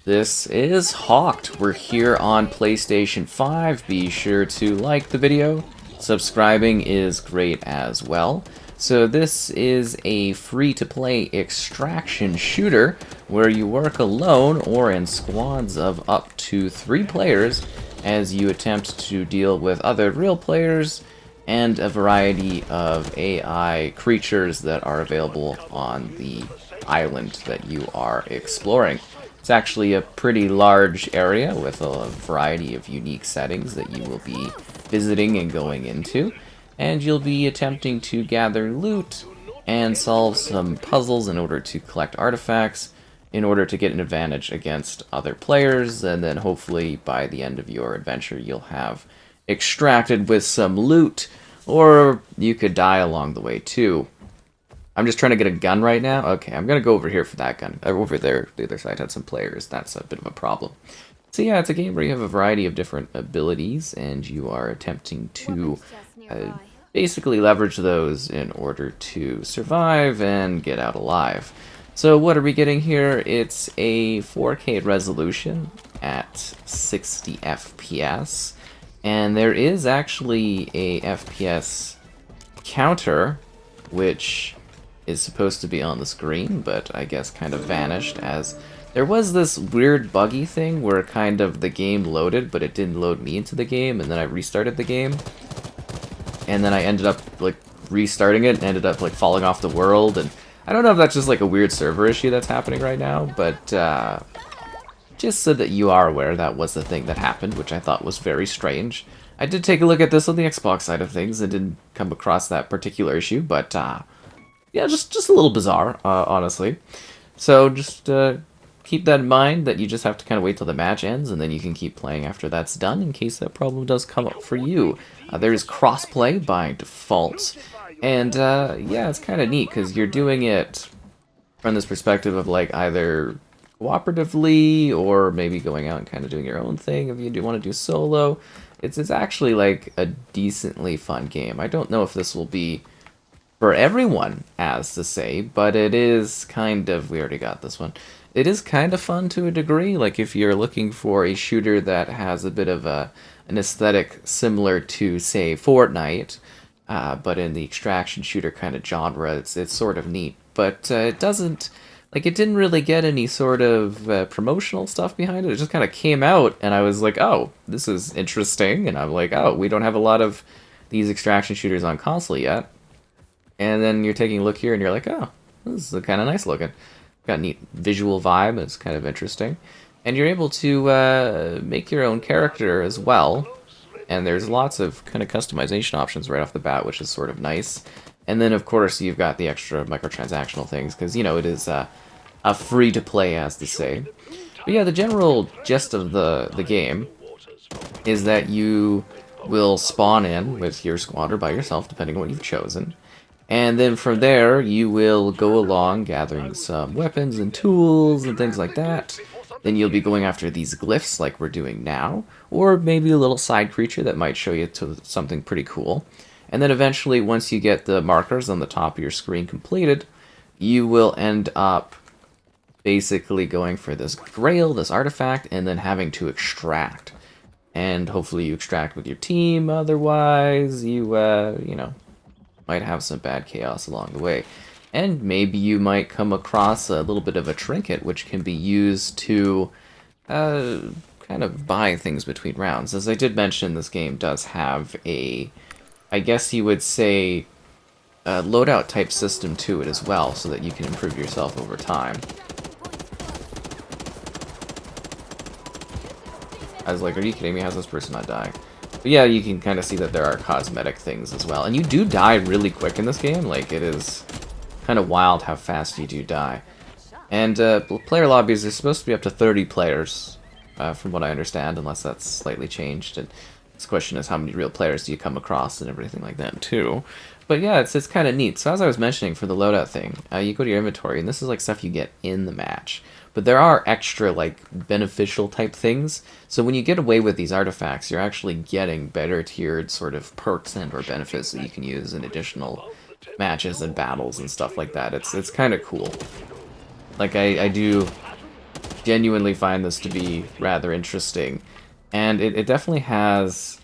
This is Hawked. We're here on PlayStation 5. Be sure to like the video. Subscribing is great as well. So this is a free-to-play extraction shooter where you work alone or in squads of up to 3 players as you attempt to deal with other real players and a variety of AI creatures that are available on the island that you are exploring. It's actually a pretty large area with a variety of unique settings that you will be visiting and going into, and you'll be attempting to gather loot and solve some puzzles in order to collect artifacts in order to get an advantage against other players, and then hopefully by the end of your adventure you'll have extracted with some loot, or you could die along the way too. I'm just trying to get a gun right now. Okay, I'm going to go over here for that gun. Over there, the other side had some players. That's a bit of a problem. So yeah, it's a game where you have a variety of different abilities, and you are attempting to basically leverage those in order to survive and get out alive. So what are we getting here? It's a 4K resolution at 60 FPS, and there is actually a FPS counter, which is supposed to be on the screen, but I guess kind of vanished as there was this weird buggy thing where kind of the game loaded, but it didn't load me into the game, and then I restarted the game, and then I ended up like restarting it and ended up like falling off the world. And I don't know if that's just like a weird server issue that's happening right now, but just so that you are aware, that was the thing that happened, which I thought was very strange. I did take a look at this on the Xbox side of things and didn't come across that particular issue, but yeah, just a little bizarre, honestly. So just keep that in mind, that you just have to kind of wait till the match ends, and then you can keep playing after that's done in case that problem does come up for you. There is crossplay by default, and yeah, it's kind of neat because you're doing it from this perspective of like either cooperatively or maybe going out and kind of doing your own thing if you do want to do solo. It's actually like a decently fun game. I don't know if this will be for everyone, as to say, but it is kind of, we already got this one, it is kind of fun to a degree. Like if you're looking for a shooter that has a bit of an aesthetic similar to, say, Fortnite, but in the extraction shooter kind of genre, it's sort of neat. But it doesn't, like, it didn't really get any sort of promotional stuff behind it. It just kind of came out, and I was like, oh, this is interesting, and I'm like, oh, we don't have a lot of these extraction shooters on console yet. And then you're taking a look here and you're like, oh, this is kind of nice looking. Got a neat visual vibe, it's kind of interesting. And you're able to make your own character as well. And there's lots of kind of customization options right off the bat, which is sort of nice. And then, of course, you've got the extra microtransactional things, because, you know, it is a free-to-play, as to say. But yeah, the general gist of the game is that you will spawn in with your squad or by yourself, depending on what you've chosen. And then from there, you will go along gathering some weapons and tools and things like that. Then you'll be going after these glyphs like we're doing now, or maybe a little side creature that might show you to something pretty cool. And then eventually, once you get the markers on the top of your screen completed, you will end up basically going for this grail, this artifact, and then having to extract. And hopefully you extract with your team, otherwise you know, might have some bad chaos along the way. And maybe you might come across a little bit of a trinket which can be used to kind of buy things between rounds. As I did mention, this game does have a, I guess you would say, a loadout type system to it as well, so that you can improve yourself over time. I was like, are you kidding me? How's this person not dying? But yeah, you can kind of see that there are cosmetic things as well. And you do die really quick in this game. Like, it is kind of wild how fast you do die. And player lobbies are supposed to be up to 30 players, from what I understand, unless that's slightly changed. And this question is, how many real players do you come across and everything like that, too. But yeah, it's kind of neat. So as I was mentioning for the loadout thing, you go to your inventory, and this is like stuff you get in the match. But there are extra, like, beneficial type things. So when you get away with these artifacts, you're actually getting better tiered sort of perks and or benefits that you can use in additional matches and battles and stuff like that. It's kind of cool. Like, I do genuinely find this to be rather interesting. And it definitely has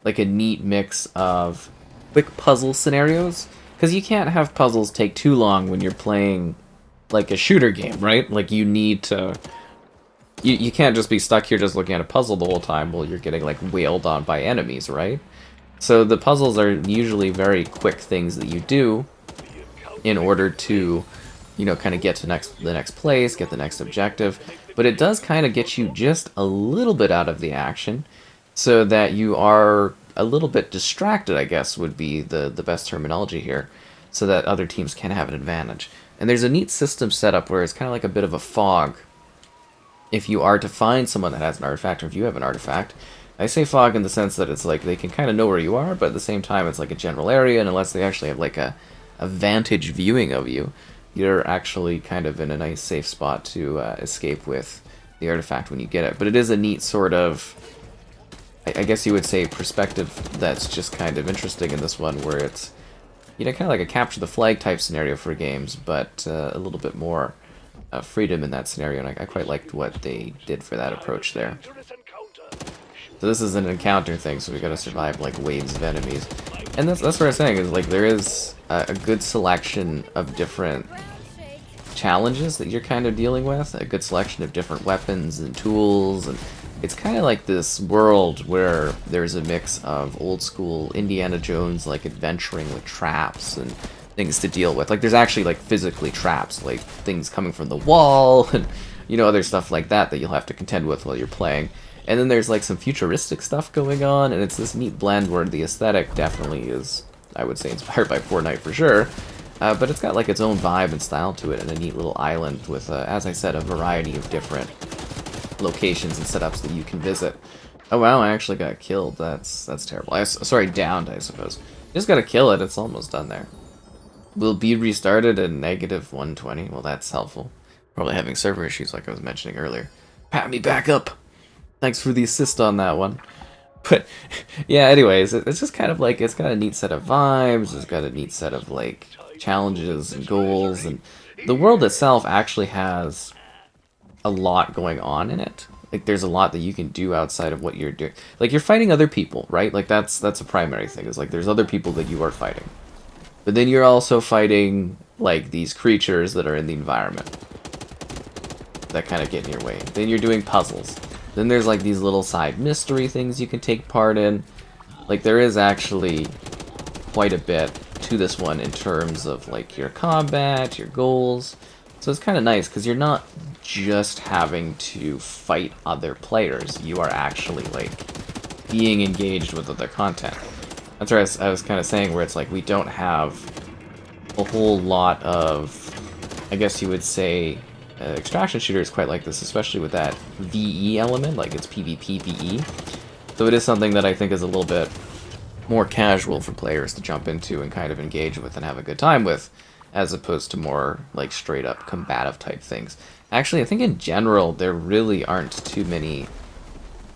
like a neat mix of quick puzzle scenarios, because you can't have puzzles take too long when you're playing like a shooter game, right? Like you need to... You can't just be stuck here just looking at a puzzle the whole time while you're getting like wailed on by enemies, right? So the puzzles are usually very quick things that you do in order to, you know, kind of get to the next place, get the next objective. But it does kind of get you just a little bit out of the action, so that you are a little bit distracted, I guess would be the best terminology here, so that other teams can have an advantage. And there's a neat system set up where it's kind of like a bit of a fog. If you are to find someone that has an artifact, or if you have an artifact, I say fog in the sense that it's like they can kind of know where you are, but at the same time it's like a general area, and unless they actually have like a vantage viewing of you, you're actually kind of in a nice safe spot to escape with the artifact when you get it. But it is a neat sort of, I guess you would say, perspective that's just kind of interesting in this one, where it's, you know, kind of like a capture the flag type scenario for games, but a little bit more freedom in that scenario, and I quite liked what they did for that approach there. So this is an encounter thing, so we gotta survive like waves of enemies. And that's what I'm saying, is like there is a good selection of different challenges that you're kind of dealing with, a good selection of different weapons and tools, and it's kind of like this world where there's a mix of old school Indiana Jones, like adventuring with traps and things to deal with. Like there's actually like physically traps, like things coming from the wall, and you know, other stuff like that that you'll have to contend with while you're playing. And then there's like some futuristic stuff going on, and it's this neat blend where the aesthetic definitely is, I would say, inspired by Fortnite for sure, but it's got like its own vibe and style to it, and a neat little island with, as I said, a variety of different locations and setups that you can visit. Oh wow, I actually got killed. That's terrible. Sorry, downed, I suppose. Just gotta kill it. It's almost done there. Will be restarted at -120. Well, that's helpful. Probably having server issues like I was mentioning earlier. Pat me back up. Thanks for the assist on that one. But yeah, anyways, it's just kind of like, it's got a neat set of vibes, it's got a neat set of like challenges and goals, and the world itself actually has a lot going on in it. Like there's a lot that you can do outside of what you're doing. Like you're fighting other people, right? Like that's a primary thing, is like there's other people that you are fighting. But then you're also fighting like these creatures that are in the environment that kind of get in your way. Then you're doing puzzles. Then there's like these little side mystery things you can take part in. Like there is actually quite a bit to this one in terms of like your combat, your goals. So it's kind of nice because you're not just having to fight other players. You are actually like being engaged with other content. That's what I was kind of saying, where it's like we don't have a whole lot of, I guess you would say, extraction shooter is quite like this, especially with that VE element, like it's PvPvE. So it is something that I think is a little bit more casual for players to jump into and kind of engage with and have a good time with, as opposed to more like straight up combative type things. Actually, I think in general there really aren't too many,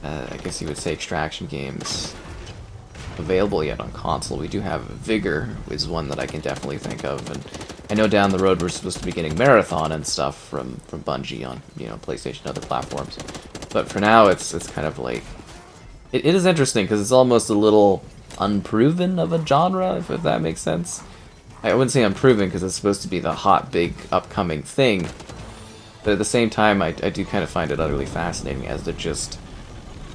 I guess you would say, extraction games available yet on console. We do have Vigor, is one that I can definitely think of, and I know down the road we're supposed to be getting Marathon and stuff from Bungie on, you know, PlayStation and other platforms. But for now, it's kind of like, it is interesting because it's almost a little unproven of a genre, if that makes sense. I wouldn't say unproven because it's supposed to be the hot, big, upcoming thing, but at the same time, I do kind of find it utterly fascinating, as there just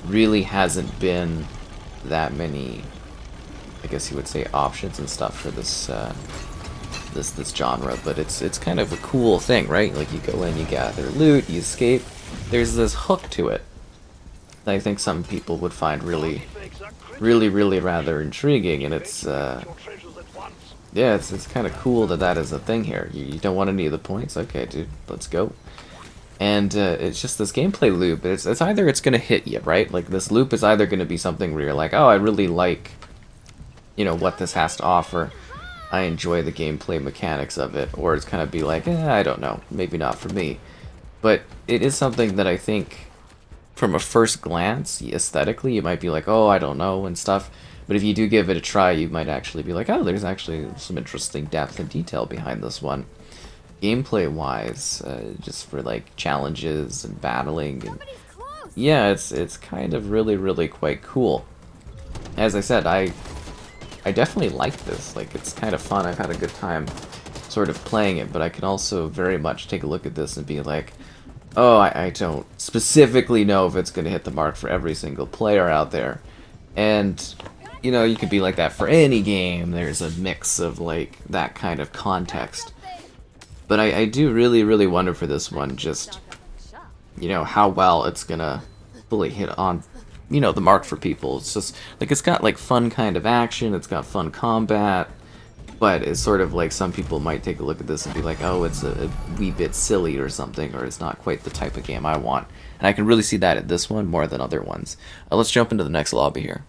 really hasn't been that many, I guess you would say, options and stuff for this this genre. But it's kind of a cool thing, right? Like you go in, you gather loot, you escape. There's this hook to it that I think some people would find really rather intriguing, and it's yeah, it's kind of cool that is a thing here. You don't want any of the points? Okay, dude, let's go. And it's just this gameplay loop. It's either it's gonna hit you, right? Like this loop is either gonna be something where you're like, oh, I really like, you know, what this has to offer. I enjoy the gameplay mechanics of it, or it's kind of be like, I don't know, maybe not for me. But it is something that I think, from a first glance, aesthetically, you might be like, oh, I don't know, and stuff. But if you do give it a try, you might actually be like, oh, there's actually some interesting depth and detail behind this one. gameplay-wise, just for like challenges and battling. And yeah, it's kind of really quite cool. As I said, I definitely like this. Like, it's kind of fun. I've had a good time sort of playing it, but I can also very much take a look at this and be like, oh, I don't specifically know if it's going to hit the mark for every single player out there. And, you know, you could be like that for any game. There's a mix of, like, that kind of context. But I do really wonder for this one, just, you know, how well it's going to fully hit on, you know, the mark for people. It's just, like, it's got, like, fun kind of action, it's got fun combat, but it's sort of like some people might take a look at this and be like, oh, it's a wee bit silly or something, or it's not quite the type of game I want. And I can really see that at this one more than other ones. Let's jump into the next lobby here.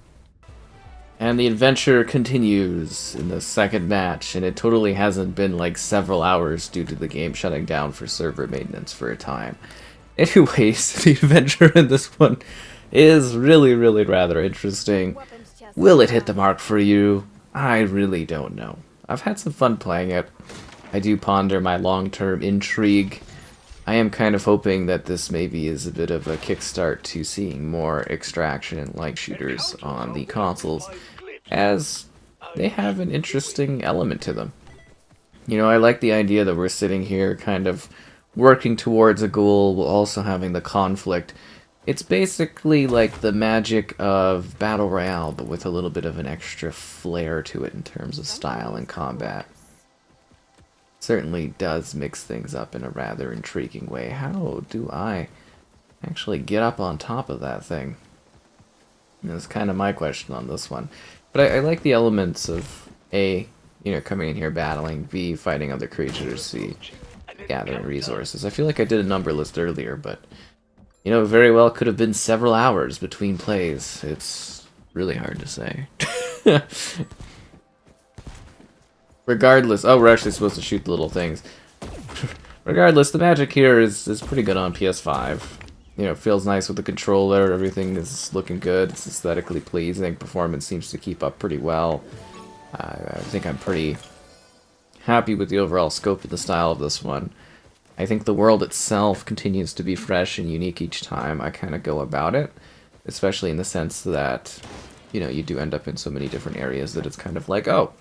And the adventure continues in the second match, and it totally hasn't been like several hours due to the game shutting down for server maintenance for a time. Anyways, the adventure in this one is really rather interesting. Will it hit the mark for you? I really don't know. I've had some fun playing it. I do ponder my long-term intrigue. I am kind of hoping that this maybe is a bit of a kickstart to seeing more extraction and light shooters on the consoles, as they have an interesting element to them. You know, I like the idea that we're sitting here kind of working towards a goal while also having the conflict. It's basically like the magic of Battle Royale, but with a little bit of an extra flair to it in terms of style and combat. Certainly does mix things up in a rather intriguing way. How do I actually get up on top of that thing? That's kind of my question on this one. But I like the elements of A, you know, coming in here battling, B, fighting other creatures, C, gathering resources. I feel like I did a number list earlier, but you know, very well could have been several hours between plays. It's really hard to say. Regardless, oh, we're actually supposed to shoot the little things. Regardless, the magic here is pretty good on PS5. You know, it feels nice with the controller, everything is looking good, it's aesthetically pleasing, performance seems to keep up pretty well. I think I'm pretty happy with the overall scope of the style of this one. I think the world itself continues to be fresh and unique each time I kind of go about it, especially in the sense that, you know, you do end up in so many different areas that it's kind of like, oh,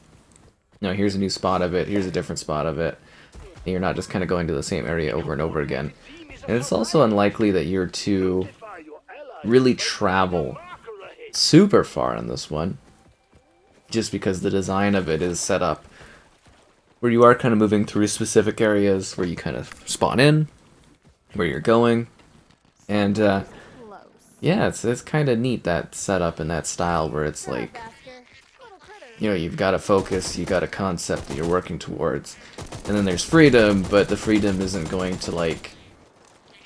you know, here's a new spot of it, here's a different spot of it, and you're not just kind of going to the same area over and over again. And it's also unlikely that you're to really travel super far in this one, just because the design of it is set up where you are kind of moving through specific areas where you kind of spawn in, where you're going, and yeah, it's kind of neat, that setup and that style where it's like, you know, you've got a focus, you've got a concept that you're working towards, and then there's freedom, but the freedom isn't going to like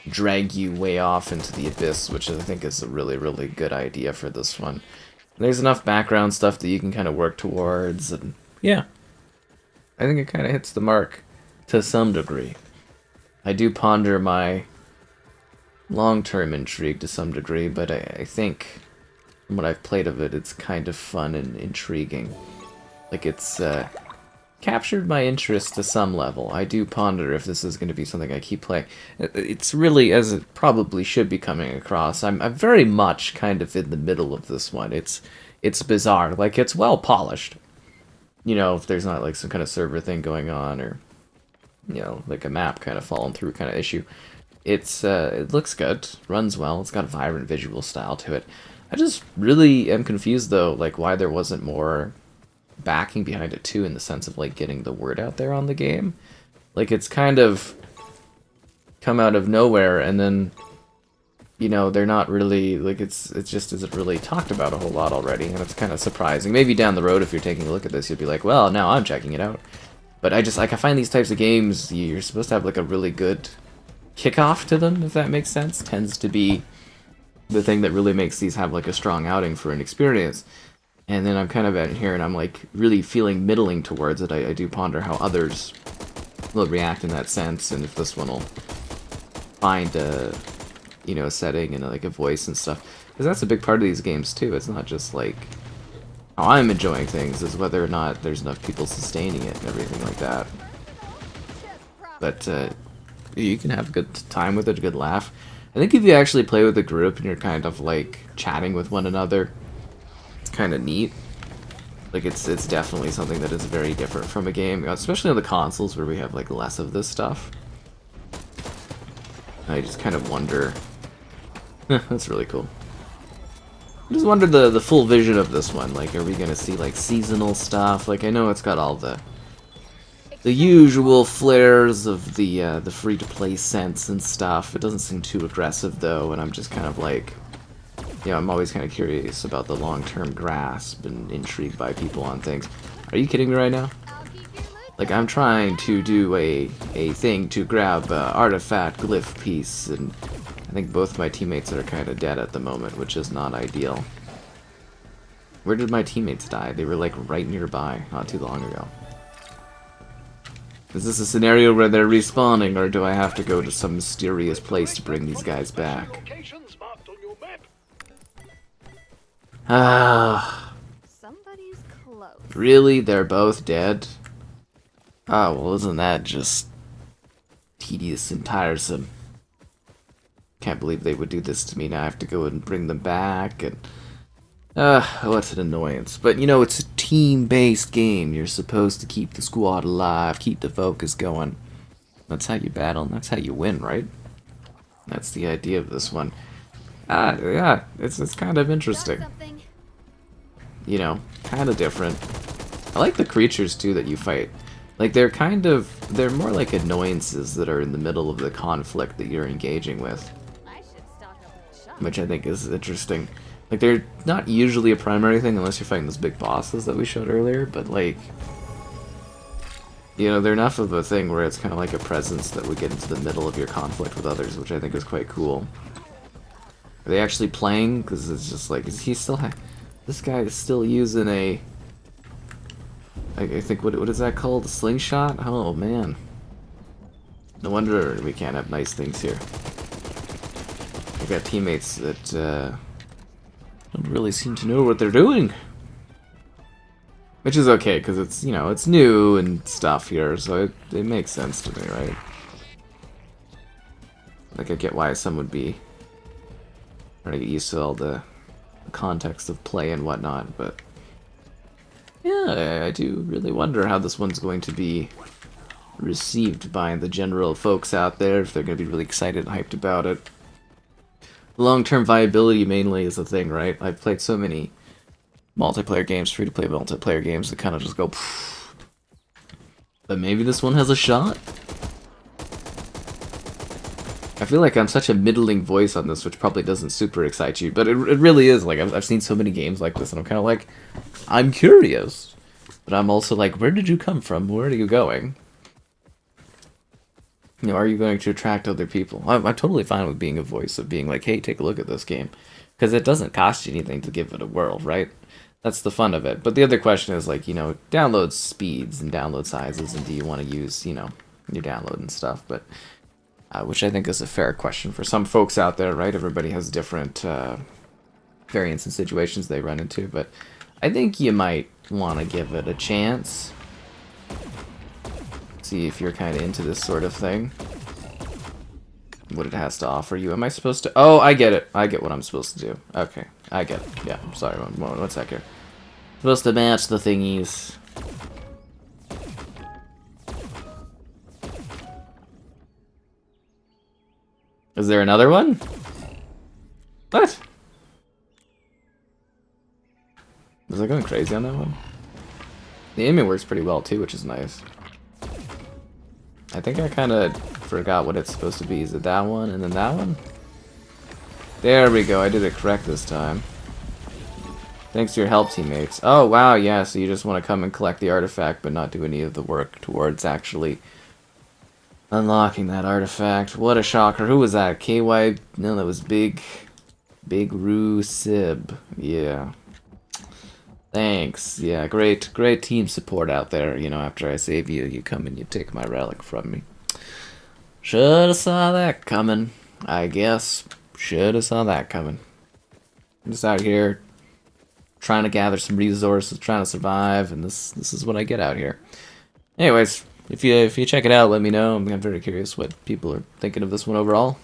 drag you way off into the abyss, which I think is a really good idea for this one. There's enough background stuff that you can kind of work towards, and yeah, I think it kind of hits the mark to some degree. I do ponder my long-term intrigue to some degree, but I think from what I've played of it, it's kind of fun and intriguing. Like, it's captured my interest to some level. I do ponder if this is going to be something I keep playing. It's really, as it probably should be coming across, I'm very much kind of in the middle of this one. It's bizarre. Like, it's well polished. You know, if there's not like some kind of server thing going on, or, you know, like a map kind of falling through kind of issue. It's it looks good, runs well, it's got a vibrant visual style to it. I just really am confused though, like why there wasn't more backing behind it too, in the sense of like getting the word out there on the game. Like, it's kind of come out of nowhere, and then, you know, they're not really, like, it's just isn't really talked about a whole lot already, and it's kind of surprising. Maybe down the road, if you're taking a look at this, you'll be like, well, now I'm checking it out. But I just, like, I find these types of games, you're supposed to have, like, a really good kickoff to them, if that makes sense. Tends to be the thing that really makes these have, like, a strong outing for an experience. And then I'm kind of at here, and I'm, like, really feeling middling towards it. I do ponder how others will react in that sense, and if this one will find a, you know, a setting and like a voice and stuff, because that's a big part of these games too. It's not just like how I'm enjoying things, is whether or not there's enough people sustaining it and everything like that. But you can have a good time with it, a good laugh. I think if you actually play with a group and you're kind of like chatting with one another, it's kind of neat. Like it's definitely something that is very different from a game, especially on the consoles where we have like less of this stuff. I just kind of wonder. That's really cool. I just wonder the full vision of this one. Like, are we gonna see like seasonal stuff? Like, I know it's got all the usual flares of the free-to-play sense and stuff. It doesn't seem too aggressive though, and I'm just kind of like, you know, I'm always kind of curious about the long-term grasp and intrigued by people on things. Are you kidding me right now? Like, I'm trying to do a thing to grab a artifact glyph piece, and I think both my teammates are kind of dead at the moment, which is not ideal. Where did my teammates die? They were like right nearby not too long ago. Is this a scenario where they're respawning, or do I have to go to some mysterious place to bring these guys back? Ah. Somebody's close. Really? They're both dead? Oh, well, isn't that just tedious and tiresome? Can't believe they would do this to me. Now I have to go and bring them back, and what an annoyance. But you know, it's a team-based game. You're supposed to keep the squad alive, keep the focus going. That's how you battle, and that's how you win, right? That's the idea of this one. Yeah, it's kind of interesting. You know, kind of different. I like the creatures too that you fight. Like, they're more like annoyances that are in the middle of the conflict that you're engaging with, which I think is interesting. Like, they're not usually a primary thing unless you're fighting those big bosses that we showed earlier, but like, you know, they're enough of a thing where it's kind of like a presence that would get into the middle of your conflict with others, which I think is quite cool. Are they actually playing? Because it's just like, is he still this guy is still using a, I think, what is that called? A slingshot? Oh, man. No wonder we can't have nice things here. I got teammates that don't really seem to know what they're doing. Which is okay, because it's, you know, it's new and stuff here, so it makes sense to me, right? Like, I get why some would be trying to get used to all the context of play and whatnot, but yeah, I do really wonder how this one's going to be received by the general folks out there, if they're going to be really excited and hyped about it. Long-term viability mainly is the thing, right? I've played so many multiplayer games, free-to-play multiplayer games, that kind of just go pfft. But maybe this one has a shot? I feel like I'm such a middling voice on this, which probably doesn't super excite you, but it really is. Like, I've seen so many games like this, and I'm kind of like, I'm curious. But I'm also like, where did you come from? Where are you going? You know, are you going to attract other people? I'm totally fine with being a voice, of being like, hey, take a look at this game. Because it doesn't cost you anything to give it a whirl, right? That's the fun of it. But the other question is, like, you know, download speeds and download sizes, and do you want to use, you know, your download and stuff, but which I think is a fair question for some folks out there, right? Everybody has different variants and situations they run into, but I think you might want to give it a chance. See if you're kind of into this sort of thing. What it has to offer you. Am I supposed to... Oh, I get it. I get what I'm supposed to do. Okay, I get it. Yeah, I'm sorry. One sec here. Supposed to match the thingies. Is there another one? What? Was I going crazy on that one? The aiming works pretty well too, which is nice. I think I kind of forgot what it's supposed to be. Is it that one and then that one? There we go. I did it correct this time. Thanks to your help, teammates. Oh, wow, yeah, so you just want to come and collect the artifact but not do any of the work towards actually unlocking that artifact. What a shocker. Who was that? KY? No, that was Big Roo Sib. Yeah. Thanks. Yeah, great team support out there. You know, after I save you, you come and you take my relic from me. Shoulda saw that coming, I guess. Shoulda saw that coming. I'm just out here trying to gather some resources, trying to survive, and this is what I get out here. Anyways, If you check it out, let me know. I'm very curious what people are thinking of this one overall.